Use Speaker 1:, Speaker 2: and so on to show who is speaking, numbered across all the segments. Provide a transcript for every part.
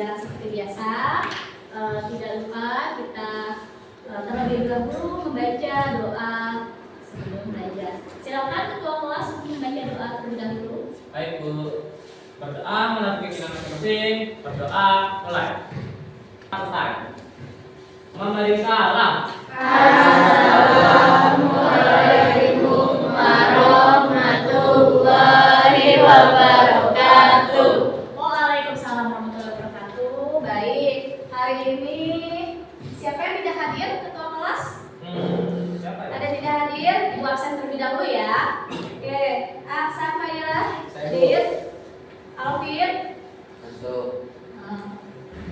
Speaker 1: pembelajaran seperti biasa. Tidak lupa kita terlebih dahulu membaca doa sebelum belajar. Silakan ketua kelas untuk membaca doa terlebih dahulu.
Speaker 2: Baik Bu, berdoa melalui keinginan masing-masing. Berdoa mulai. Selesai. Memberi salam.
Speaker 3: Assalamualaikum warahmatullahi wabarakatuh.
Speaker 1: Waalaikumsalam warahmatullahi wabarakatuh. Baik, hari ini siapa yang tidak hadir ketua kelas?
Speaker 2: Siapa ya?
Speaker 1: Ada tidak hadir? Ibu absen terlebih dahulu ya. Oke, Safaila, hadir. Alvin,
Speaker 3: Masuk,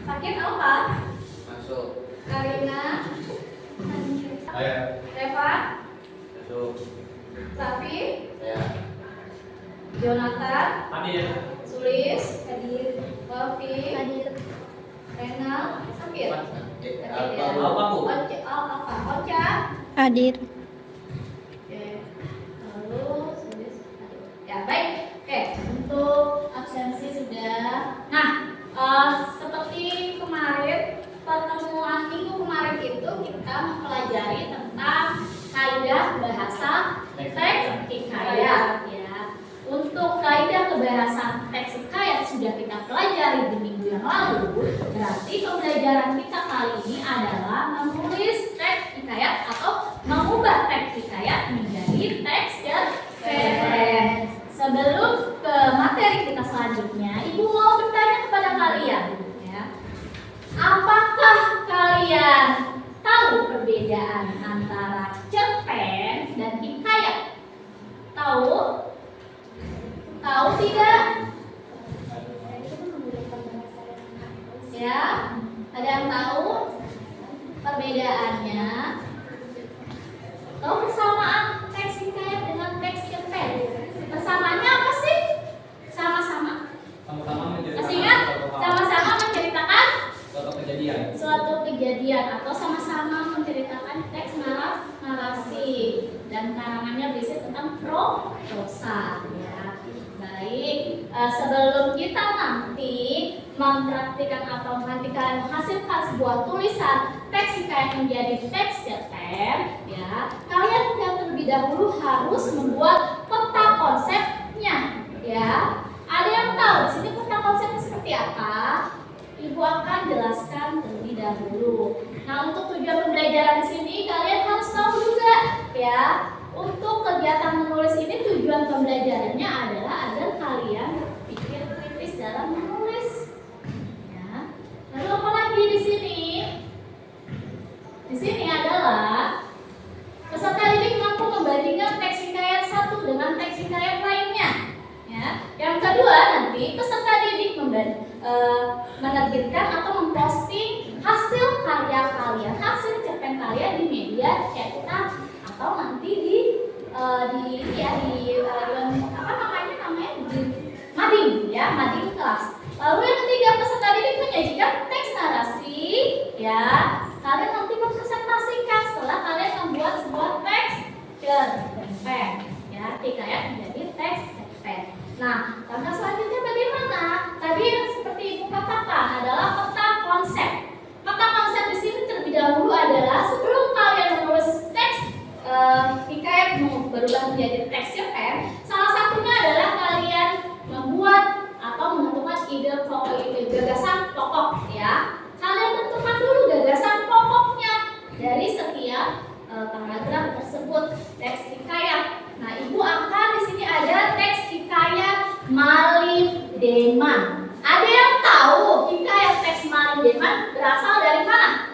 Speaker 1: Sakit apa?
Speaker 3: masuk,
Speaker 1: Karina,
Speaker 2: Ayo.
Speaker 1: Reva,
Speaker 3: masuk.
Speaker 1: Raffi,
Speaker 3: Ya,
Speaker 1: Jonathan,
Speaker 2: Hadir.
Speaker 1: Sulis, hadir. Wafi, hadir. Renal, Sakit.
Speaker 2: Apa Bu?
Speaker 1: Ocha,
Speaker 4: Hadir.
Speaker 1: oke. Lalu Sulis, hadir. Ya baik. Oke, untuk absensi sudah. Nah, seperti kemarin pertemuan minggu kemarin itu kita mempelajari tentang kaidah bahasa teks hikayat ya. Untuk kaidah kebahasan teks hikayat sudah kita pelajari di minggu yang lalu. Berarti pembelajaran kita kali ini adalah menulis teks hikayat atau mengubah teks hikayat menjadi teks cerpen. Sebelum ke materi kita selanjutnya, Ibu mau bertanya kepada kalian ya. Apakah kalian tahu perbedaan antara cerpen dan hikayat? Tahu? Tahu tidak? Ya, ada yang tahu perbedaannya? Tahu persamaan teks hikayat dengan teks cerpen? Persamaannya apa sih? Sama-sama.
Speaker 2: Sama-sama menceritakan
Speaker 1: Masih ingat?
Speaker 2: suatu hal,
Speaker 1: Sama-sama menceritakan
Speaker 2: suatu kejadian.
Speaker 1: suatu kejadian atau sama-sama menceritakan teks narasi dan karangannya berisi tentang prosa ya. Baik, sebelum kita nanti mempraktikkan atau nanti kalian menghasilkan sebuah tulisan teks hikayat menjadi teks cerpen ya, kalian yang terlebih dahulu harus membuat peta konsepnya ya. Ada yang tahu di sini peta konsepnya seperti apa? Ibu akan jelaskan terlebih dahulu. Nah, untuk tujuan pembelajaran di sini kalian harus tahu juga ya. Untuk kegiatan menulis ini tujuan pembelajarannya adalah agar kalian berpikir kritis dalam menulis. Ya. Lalu apa lagi di sini? Di sini adalah peserta didik mampu membandingkan teks hikayat satu dengan teks hikayat lainnya. Ya. Yang kedua nanti peserta didik menerbitkan atau memposting hasil karya kalian, hasil cerpen kalian di media cetak atau nanti di mading ya, mading kelas. Lalu yang ketiga peserta didik menyajikan teks narasi ya. Kalian nanti mempresentasikan setelah kalian membuat sebuah teks cerpen ya, hikayat menjadi teks cerpen. Nah, langkah selanjutnya bagaimana? Tadi yang seperti Ibu katakan adalah peta konsep. Peta konsep di sini terlebih dahulu adalah sebelum kalian menulis teks hikayat berubah menjadi teks cerpen, salah satunya adalah kalian membuat atau menentukan gagasan pokok ya. Kalian tentukan dulu gagasan pokoknya dari setiap paragraf tersebut teks hikayat. Nah, Ibu akan di sini ada teks hikayat Malim Deman. Ada yang tahu hikayat teks Malim Deman berasal dari mana?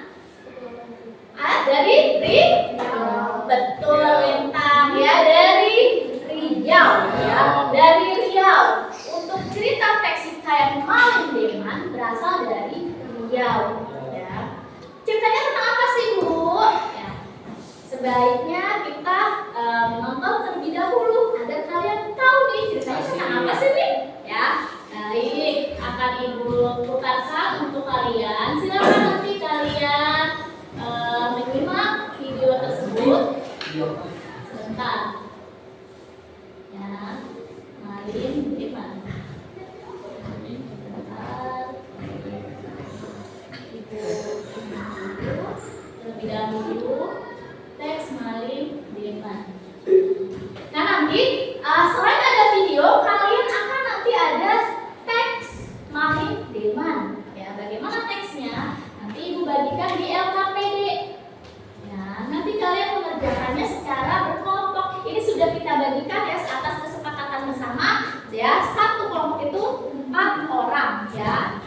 Speaker 1: Dari Riau. Betul, Lintang ya, dari Riau ya, dari Riau. Untuk cerita teks hikayat Malim Deman berasal dari Riau ya. Ceritanya tentang apa sih, Bu? Ya. Sebaiknya kita menonton terlebih dahulu agar kalian tahu nih ceritanya tentang apa sih nih ya. Baik, akan Ibu putarkan untuk kalian. Silakan nanti kalian menyimak video tersebut. Sebentar ya, Malim Deman. Sebentar. bagikan di LKPD. Ya, nanti kalian mengerjakannya secara berkelompok. Ini sudah kita bagikan ya atas kesepakatan bersama. Ya, satu kelompok itu 4 orang ya.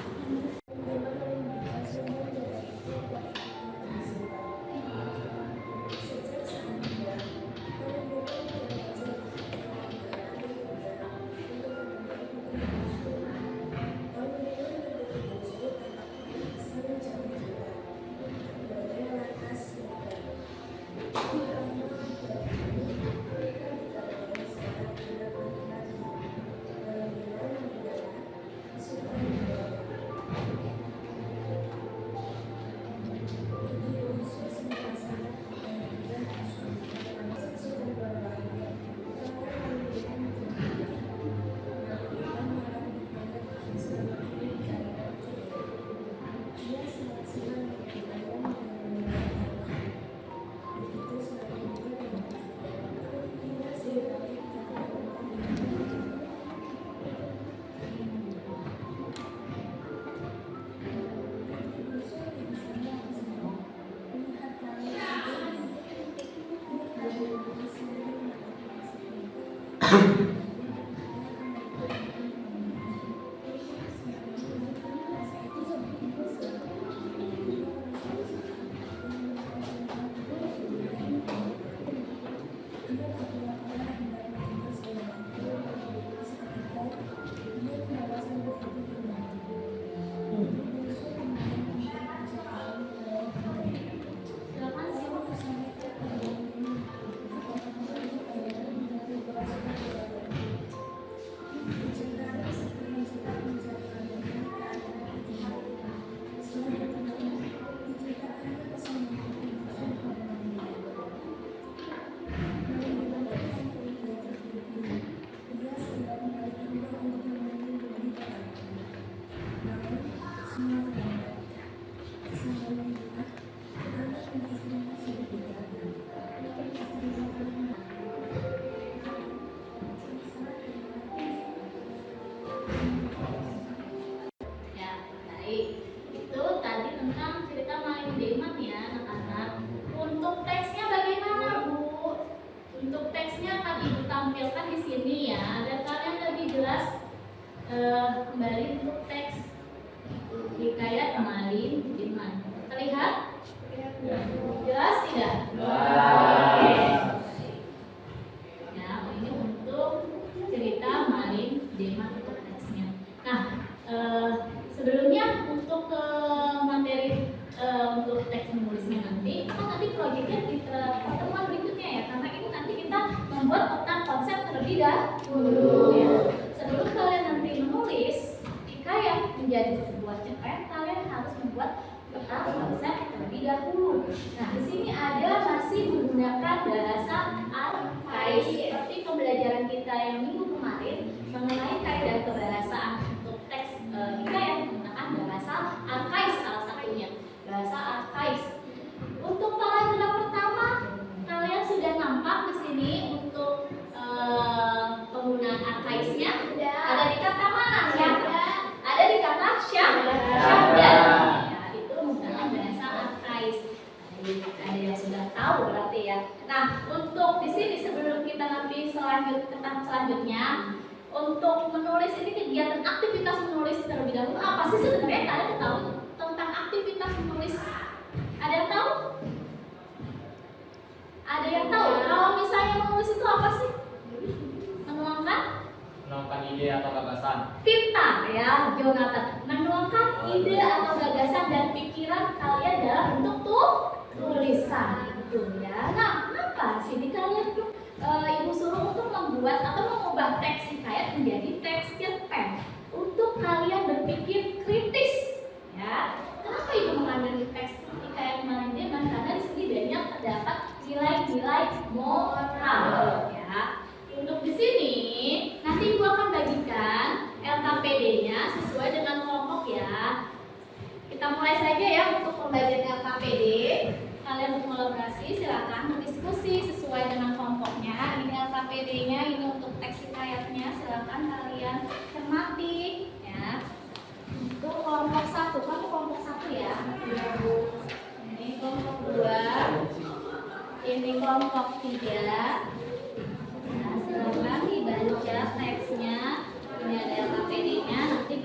Speaker 1: Kembali untuk teks hikayat Malin Diman. Terlihat? Jelas tidak? Ya, ini untuk cerita Malin Diman untuk teksnya. Nah, sebelumnya untuk materi untuk teks menulisnya nanti, kita nanti proyeknya di pertemuan berikutnya ya, karena ini nanti kita membuat peta konsep terlebih dahulu. Ya. Sebelum kalian nanti menulis hikayat menjadi sebuah cerpen, kalian harus membuat peta konsep terlebih dahulu. Nah, di sini ada masih menggunakan bahasa arkais seperti pembelajaran kita yang minggu kemarin mengenai kaidah kebahasaan untuk teks hikayat menggunakan bahasa arkais salah satunya, bahasa arkais. Untuk paragraf pertama, kalian sudah nampak di sini untuk penggunaan arkaisnya. Ada di kata mana? Ada di kata syahda. Ya, itu menggunakan bahasa arkais. Ada yang sudah tahu berarti ya. Nah, untuk di sini sebelum kita nanti selanjutnya untuk menulis ini kegiatan aktivitas menulis terlebih dahulu apa sih sebenarnya? Kalian tahu tentang aktivitas menulis? Ada yang tahu? Ada yang tahu? Kalau misalnya menulis itu apa sih?
Speaker 2: Menuangkan ide atau gagasan.
Speaker 1: Pintar ya, Jonathan. Menuangkan ide atau gagasan dan pikiran kalian dalam bentuk tulisan itu ya. Nah, kenapa sini kalian tuh ibu suruh untuk membuat atau mengubah teks hikayat menjadi teks cerpen untuk kalian berpikir kritis ya. Kenapa ibu mengambil teks hikayat Malin Diman? Karena di sini banyak terdapat nilai-nilai moral ya. Untuk di sini nanti ibu akan bagikan LKPD-nya sesuai dengan kelompok ya. Kita mulai saja ya untuk pembagian LKPD. Kalian untuk kolaborasi silakan berdiskusi sesuai dengan kelompoknya. Ini LKPD-nya, ini untuk teks hikayatnya. Silakan kalian cermati ya. Untuk kelompok 1, kamu kelompok 1 ya. kelompok 3. Nah, silakan dibaca teksnya. Ini ada LKPD-nya. Nanti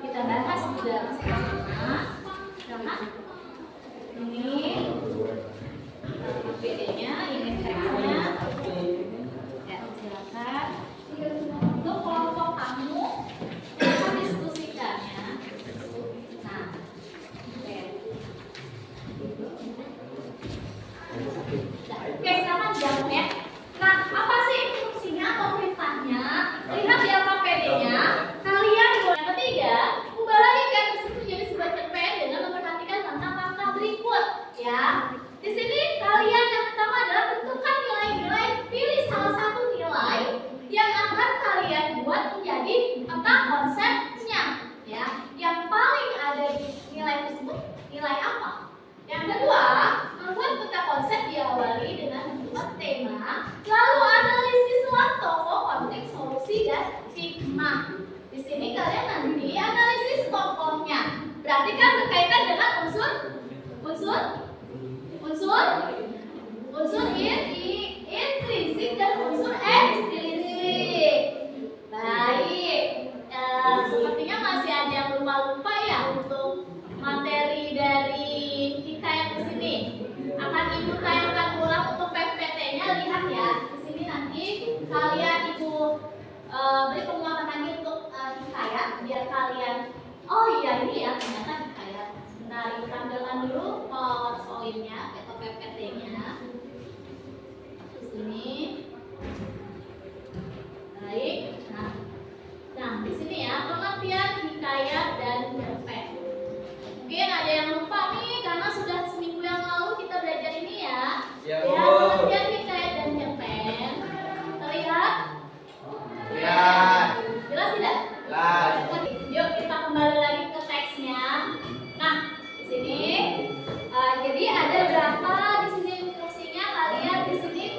Speaker 1: kita bahas juga bersama. Silakan. Ini LKPD-nya, ini teksnya. Ya, silakan. Untuk kelompok kamu, silakan diskusikannya. Nah, oke. Oke, silakan jawab ya. Nah, apa sih fungsinya atau perintahnya? Lihat di LKPD-nya. Kalian yang ketiga, ubah lagi kan tersebut jadi sebuah cerpen dengan memperhatikan tentang langkah berikut. Ya, di sini kalian yang pertama adalah tentukan nilai-nilai. Pilih salah satu nilai yang akan kalian buat menjadi peta konsepnya. Ya, yang paling ada di nilai tersebut nilai apa? Yang kedua, membuat peta konsep diawali dengan membuat tema, lalu analisislah tokoh, konteks, solusi, dan hikmah. Di sini kalian nanti analisis tokohnya. Berarti kan berkaitan dengan unsur intrinsik dan unsur ekstrinsik. Baik, sepertinya masih ada yang lupa-lupa ya untuk materi dari hikayat di sini. Akan Ibu tayangkan ulang untuk PPT-nya. Lihat ya, di sini nanti kalian Ibu beri penguatan lagi untuk hikayat biar kalian. Oh iya, ini ya ternyata hikayat. Nah, Ibu tampilkan dulu PowerPoint-nya atau PPT-nya. Di sini. Baik. Nah, di sini ya pengertian hikayat dan cerpen. Mungkin ada yang lupa nih karena sudah seminggu yang lalu kita belajar ini ya.
Speaker 3: Ya,
Speaker 1: Ya,
Speaker 3: Bu.
Speaker 1: pengertian hikayat dan cerpen. Terlihat?
Speaker 3: Lihat.
Speaker 1: Jelas tidak?
Speaker 3: Jelas.
Speaker 1: Yuk kita kembali lagi ke teksnya. Nah, di sini jadi ada berapa di sini instruksinya.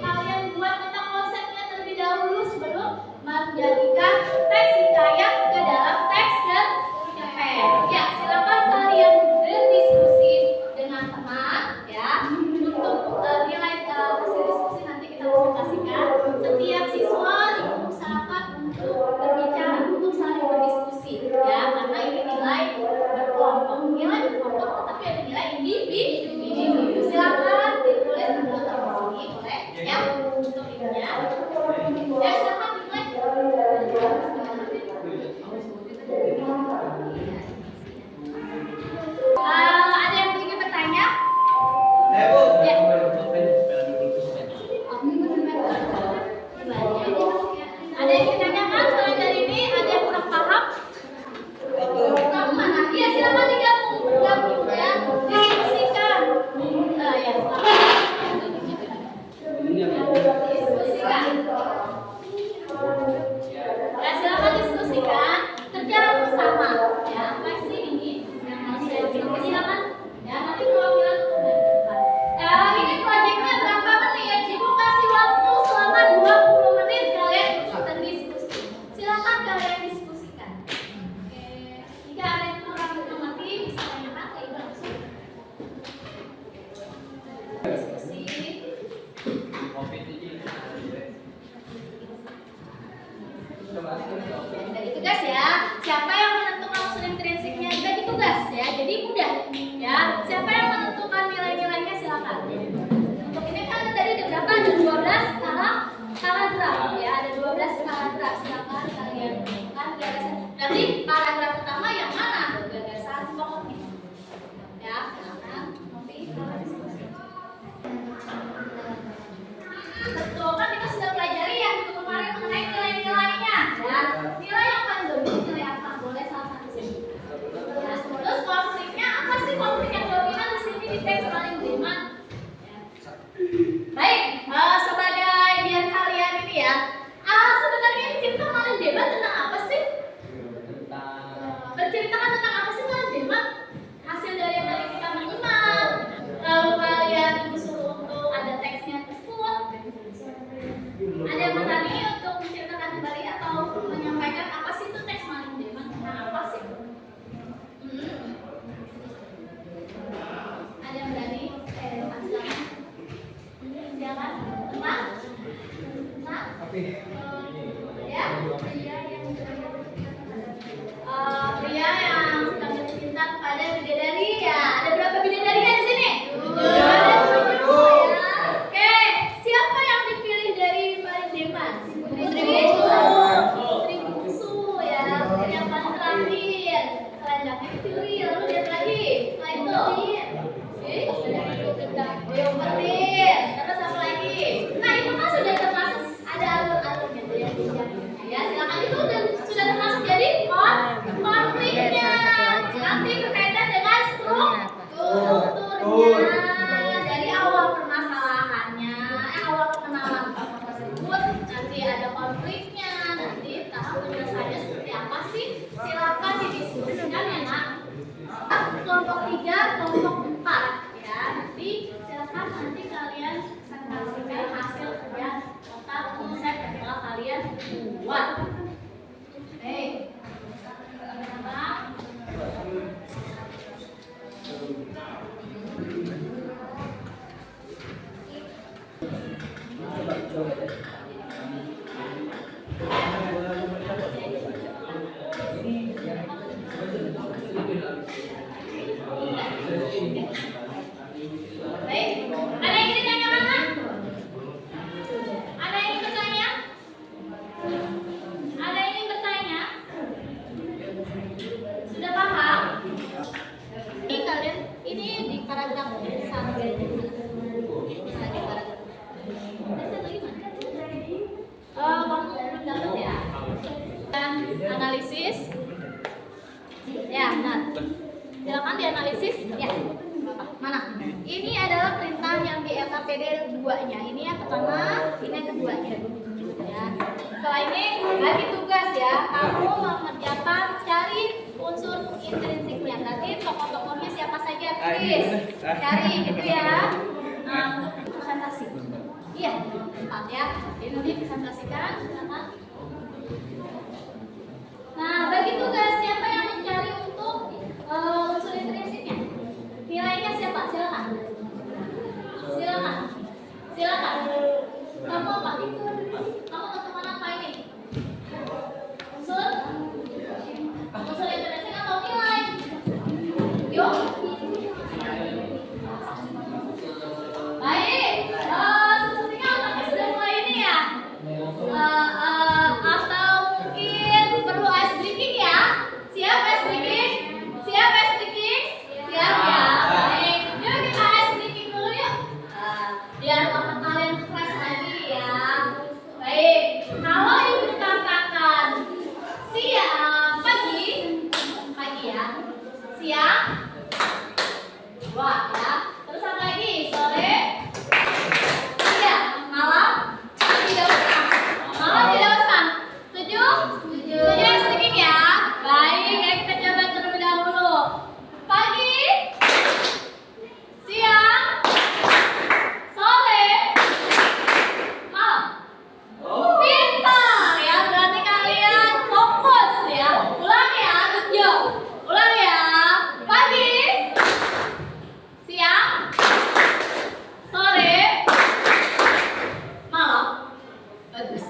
Speaker 1: Kalian buat peta konsepnya terlebih dahulu sebelum menjadikan teks hikayat ke dalam teks dan cerpen. Ya, silakan kalian berdiskusi dengan teman ya. Untuk nilai hasil diskusi nanti kita presentasikan. Setiap siswa diusahakan untuk berbicara, untuk saling berdiskusi ya, karena ini nilai berkelompok. Nilai berkelompok tetapi ada nilai individu. Silakan ditulis di sini boleh ya untuk ininya. Ya, silakan dimulai. Ada yang ingin bertanya?
Speaker 3: Ya, Bu.
Speaker 1: Ya. Ada yang ditanyakan selain dari ini? Ada yang kurang paham? Kamu mana? Iya, silakan digabung ya. Diskusikan. Ya, diskusikan. Ya, silakan diskusikan. Kerja bersama. Ya, apa sih ini yang harus saya bilang? Silakan. Ya, nanti perwakilan untuk menentukan. Ini proyeknya berapa menit? Ibu kasih waktu selama 20 menit kalian untuk berdiskusi. Silakan kalian diskusikan. Oke. Jika ada yang kurang mengerti, bisa tanyakan ke Ibu langsung. Diskusi. Bagi tugas ya. Siapa yang menentukan unsur intrinsiknya dibagi tugas ya. Jadi mudah ya. Siapa yang menentukan nilai-nilainya silakan. Untuk ini kan tadi ada berapa? Ada 12 paragraf ya. Ada 12 paragraf. Silakan kalian tentukan gagasan. Nanti paragraf pertama yang mana? Gagasan pokoknya. Ya, silakan. Nanti kita diskusi. Betul kan kita sudah pelajari ya untuk kemarin mengenai nilai-nilainya ya. Nilai yang paling dominan nilai apa? Boleh salah satu sini. Ya, terus konfliknya apa sih konflik yang dominan di sini di teks paling dominan? Ya. Baik, sebagai biar kalian ini ya. Sebenarnya ini kita kemarin debat tentang apa sih?
Speaker 2: Tentang
Speaker 1: Yang itu teori, lalu lihat lagi. Setelah itu, diumpetin. Terus apa lagi? Nah itu kan sudah termasuk ada alur-alurnya tuh yang ya. Silakan itu sudah termasuk jadi konfliknya. Nanti berkaitan dengan strukturnya. Dari awal permasalahannya, awal pengenalan tokoh tersebut, nanti ada konfliknya, nanti tahap penyelesaiannya seperti apa sih? Silakan didiskusikan ya nak. Kelompok 3, kelompok 4 ya. Nanti silakan nanti kalian presentasikan hasil kerja total konsep yang telah kalian buat. Oke. Baik, ada yang ingin tanya mana? Ada yang ingin bertanya? Ada yang ingin bertanya? Sudah paham? Ini kalian, ini di paragraf sampai di paragraf. Kamu belum dapat ya? Dan analisis. Ya, benar. Silakan dianalisis. Ya. Mana? Ini adalah perintah yang di LKPD 2-nya. Ini yang pertama, ini yang keduanya. Ya. Setelah ini bagi tugas ya. Kamu mengerjakan cari unsur intrinsiknya. Berarti tokoh-tokohnya siapa saja, tulis. Cari gitu ya. Nah, untuk presentasi. Iya, 4 ya. Jadi nanti presentasikan. Silakan. Nah, bagi tugas siapa yang mencari untuk unsur intrinsiknya? Nilainya siapa? Silakan. Silakan. Silakan. Kamu apa? Kamu teman apa ini? Unsur? Unsur intrinsik atau nilai? Yuk. Baik. Sepertinya otaknya sudah mulai ini ya. Atau mungkin perlu ice breaking ya? Siap ice breaking? Siap ice breaking? Siap ya? Baik. Yuk kita ice breaking dulu yuk. Biar otak kalian fresh lagi ya. Baik. Kalau ibu katakan siang pagi ya. Siang. Wah ya. Terus apa lagi? Sore. Iya. Malam. Tidak usah. Malam tidak usah. Setuju? Setuju ya sedikit ya. Baik, ya kita coba terlebih dahulu. Pagi, siang, sore, malam. Pintar ya, berarti kalian fokus ya. Ulang ya, good job. Ulang ya. Pagi, siang, sore, malam. Bagus.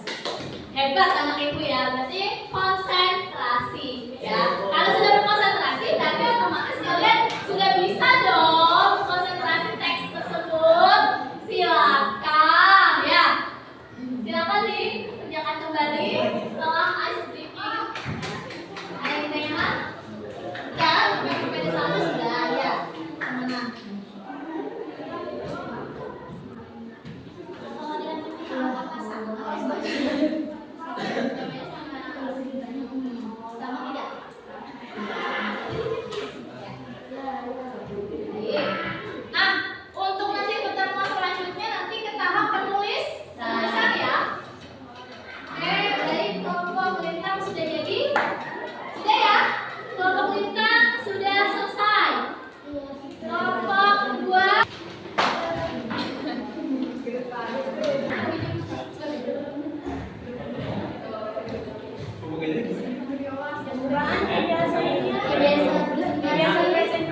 Speaker 1: Hebat anak ibu ya, berarti konsentrasi ya. Kalau sudah berkonsentrasi, berarti otomatis kalian sudah bisa dong konsentrasi teks tersebut. Silakan ya. Silakan dikerjakan kembali setelah ice breaking. Ada yang ditanyakan? Ya, PPD 1 sudah ya. Teman-teman. Kalau dilanjutkan apa sama? Sama tidak? Nah, untuk nanti pertemuan selanjutnya nanti ke tahap penulisan ya. Oke, baik, kelompok lintang sudah jadi? Sudah ya? Kelompok lintang sudah selesai. Kelompok 2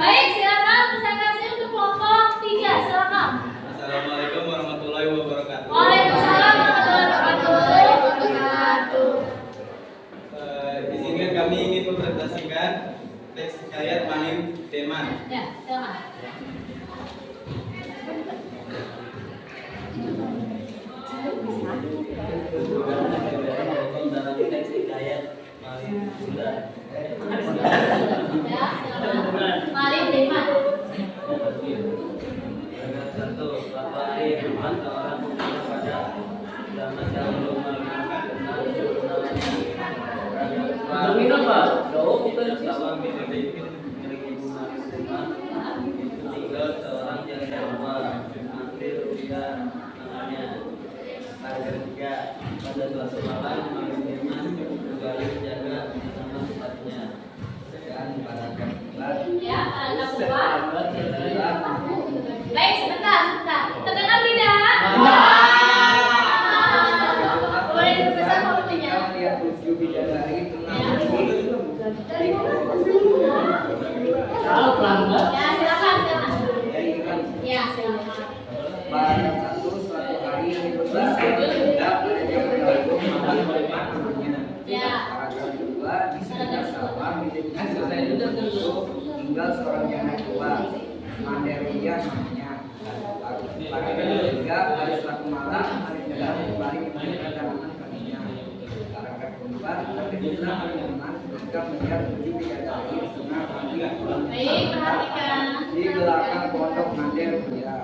Speaker 1: baik, silakan presentasi untuk kelompok 3. Silakan.
Speaker 3: Assalamualaikum warahmatullahi wabarakatuh.
Speaker 1: Waalaikumsalam warahmatullahi wabarakatuh.
Speaker 3: Di sini kami ingin mempresentasikan teks hikayat Manim Deman.
Speaker 1: Ya, silakan.
Speaker 3: Dalam teks hikayat Manim Bunda.
Speaker 1: Ya, Ya, paragraf 2. Baik, sebentar. Terdengar tidak? Boleh diperbesar volumenya. Ya, silakan. Ya, silakan.
Speaker 4: Pada suatu hari paragraf kedua disebutkan sama tinggal seorang janda tua Mandelia namanya. Paragraf ketiga pada suatu malam Mandelia kembali ke perjalanan kakinya. Paragraf keempat terkejutlah teman ketika melihat 7 bidadari setengah pagi
Speaker 1: Baik, perhatikan.
Speaker 4: di belakang pondok Mandelia.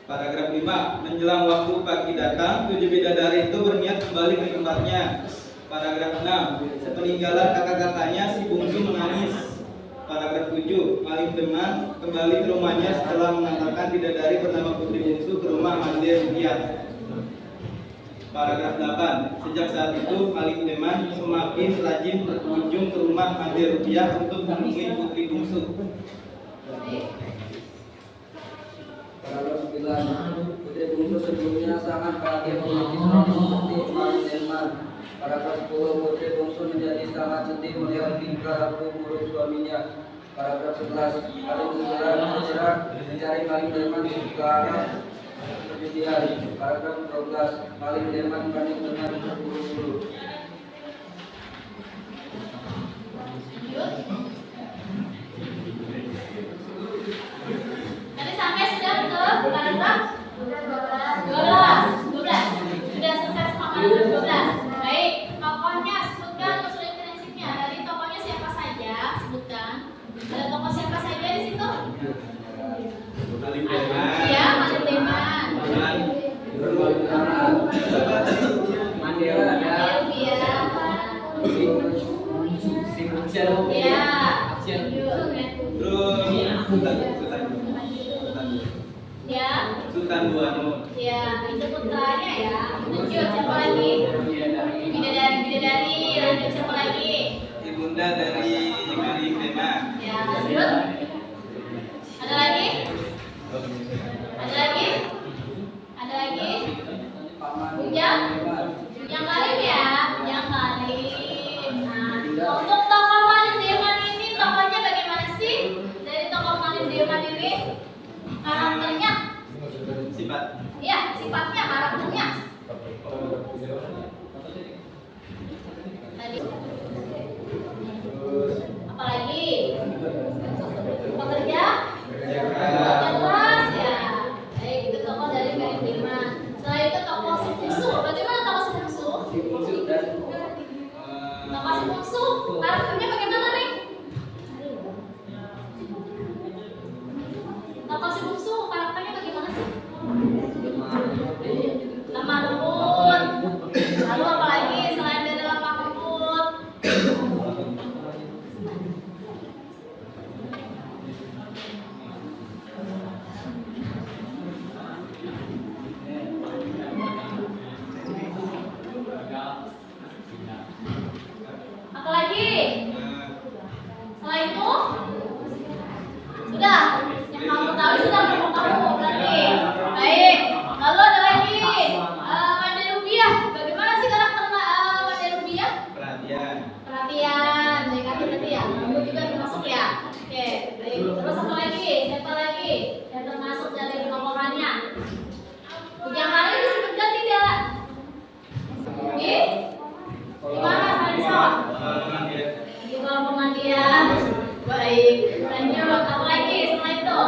Speaker 3: Paragraf 5. Menjelang waktu pagi datang, 7 bidadari itu berniat kembali ke tempatnya. Paragraf 6. Sepeninggalan kakak-kakaknya, si bungsu menangis. Paragraf 7. Maling teman kembali ke rumahnya setelah mengantarkan bidadari bernama Putri Bungsu ke rumah Mande Rupiah. Paragraf 8. Sejak saat itu, Maling teman semakin rajin berkunjung ke rumah Mande Rupiah untuk menemui Putri Bungsu.
Speaker 4: Paragraf 9. Putri Bungsu sebelumnya sangat bahagia memiliki suami seperti Maling teman. Paragraf 10. Putri Bungsu menjadi sangat sedih melihat tingkah laku buruk suaminya. Paragraf 11. Maling segera mencari Maling teman di sekitar kejadian. Paragraf 12. Maling teman panik dengan terburu-buru.
Speaker 1: Tadi sampai sudah ke paragraf 12. Sudah selesai semua paragraf 12. Baik, tokohnya sebutkan unsur intrinsipnya. Dari tokohnya siapa saja? Sebutkan. Ada tokoh siapa saja di situ?
Speaker 3: Maling teman.
Speaker 1: Iya, Maling teman.
Speaker 3: Sultan Buanu.
Speaker 1: Ya, itu putranya ya. Lanjut, siapa lagi? Bidadari. Lanjut, siapa lagi?
Speaker 3: Ibunda dari Maling teman.
Speaker 1: Ya, lanjut. Ada lagi? Ujang? Yang lain ya? Yang lain. Nah, untuk tokoh Maling Deman ini, tokohnya bagaimana sih? Dari tokoh Maling Deman ini, karakternya?
Speaker 3: Sifat.
Speaker 1: Iya, sifatnya, karakternya. Tadi. Apalagi? Pekerja? Keras ya. Baik, itu tokoh dari Maling Deman. Setelah itu tokoh si bungsu. Bagaimana tokoh si bungsu? Tokoh si bungsu, karakternya bagaimana nih? Tokoh si bungsu, karakternya bagaimana sih? Lemah lembut. Lalu apa lagi selain dari lemah lembut? Apa lagi? Setelah itu sudah yang kamu tahu sudah kamu tahu berarti. Baik. Lalu ada lagi Mande Rupiah. Bagaimana sih karakter Mande Rupiah?
Speaker 3: Perhatian.
Speaker 1: Baik berarti ya. Kamu juga termasuk ya. Oke. Baik. Terus apa lagi? Siapa lagi yang termasuk dari tokohannya? Yang lain disebutkan tidak? Gimana Salisok? Di kolom pemandian. Baik. Lanjut. Apa lagi setelah itu?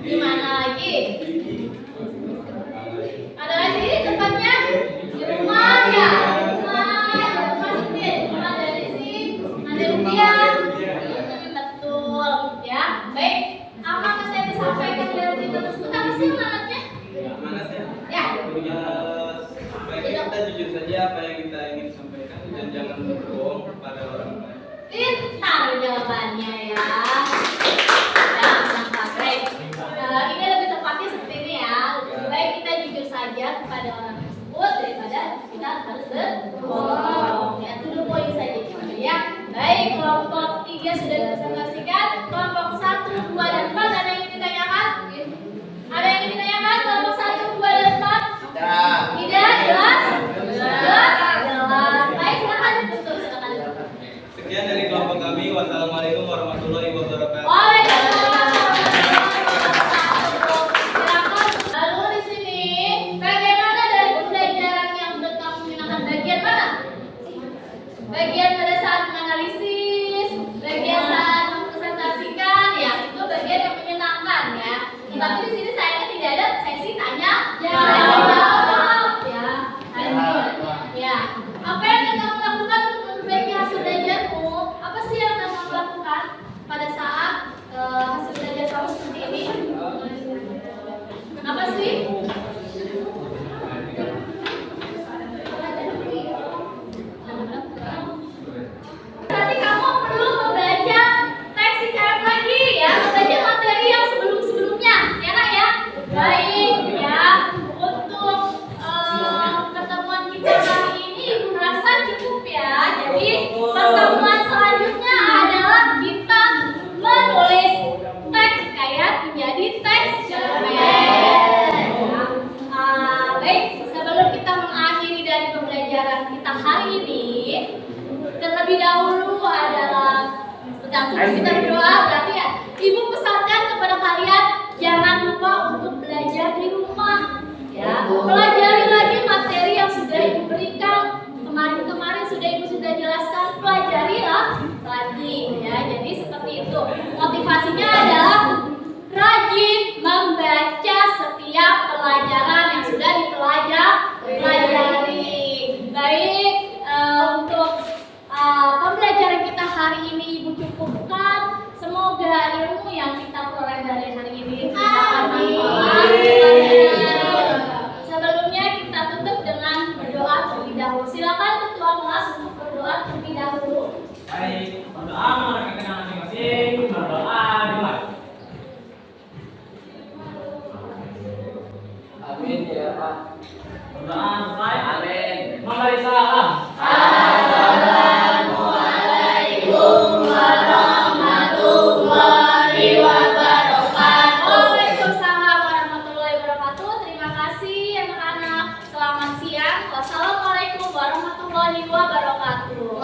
Speaker 1: Di mana lagi? Ada lagi tempatnya? Di rumah ya? Tempat sini. Rumah dari si Mande Rupiah. Betul. Ya. Baik. Apa yang saya disampaikan dari cerita tersebut? Apa sih manatnya?
Speaker 3: Mana sih?
Speaker 1: Ya.
Speaker 3: Supaya kita jujur saja apa yang kita ingin sampaikan dan jangan berbohong kepada orang lain.
Speaker 1: Pintar jawabannya ya. Ya, mantap. Baik. Ini harus berbohong. Ya, itu dulu poin saja ya. Baik, kelompok 3 sudah dipresentasikan. Kelompok 1, 2, dan 4 ada yang ditanyakan? Ada yang ditanyakan kelompok 1, 2, dan 4? Tidak, jelas? Jelas? Jelas. Baik, silakan tutup, silakan.
Speaker 3: Sekian dari kelompok kami. Wassalamualaikum warahmatullahi wabarakatuh.
Speaker 1: Waalaikumsalam. Lalu di sini, bagaimana dari pembelajaran yang sudah kamu gunakan? Bagian mana? Bagian pada saat menganalisis, bagian saat mempresentasikan, ya itu bagian yang menyenangkan ya. Tapi di sini sayangnya tidak ada sesi tanya jawab ya. Lanjut ya. Apa yang akan kamu lakukan untuk memperbaiki hasil belajarmu? Apa sih yang akan kamu lakukan pada saat hasil belajar kamu seperti ini? Apa sih? Berarti kamu perlu membaca teks IKM lagi ya, membaca materi yang sebelum-sebelumnya, ya nak ya. Baik ya, untuk pertemuan kita kali ini Ibu rasa cukup ya. Jadi pertemuan selanjutnya adalah kita menulis teks hikayat menjadi teks cerpen. Baik, sebelum kita mengakhiri dari pembelajaran kita hari ini, terlebih dahulu adalah kita berdoa. Berarti ya, Ibu pesankan kepada kalian jangan lupa untuk belajar di rumah ya. Pelajari lagi materi yang sudah Ibu berikan kemarin sudah jelaskan, pelajarilah lagi ya. Jadi seperti itu, motivasinya adalah rajin membaca setiap pelajaran yang sudah dipelajari. Baik, untuk pembelajaran kita hari ini Ibu cukupkan. Semoga ilmu yang kita peroleh dari hari ini bermanfaat. Sebelumnya kita tutup dengan berdoa terlebih dahulu. Silakan ketua kelas untuk berdoa terlebih dahulu.
Speaker 2: Baik, berdoa mengenai masing-masing, berdoa dimulai.
Speaker 4: Amin ya Pak.
Speaker 2: Berdoa selesai. Amin. Mari salam.
Speaker 1: Assalamualaikum warahmatullahi wabarakatuh. Waalaikumsalam warahmatullahi wabarakatuh. Terima kasih anak-anak. Selamat siang. Wassalamualaikum warahmatullahi wabarakatuh.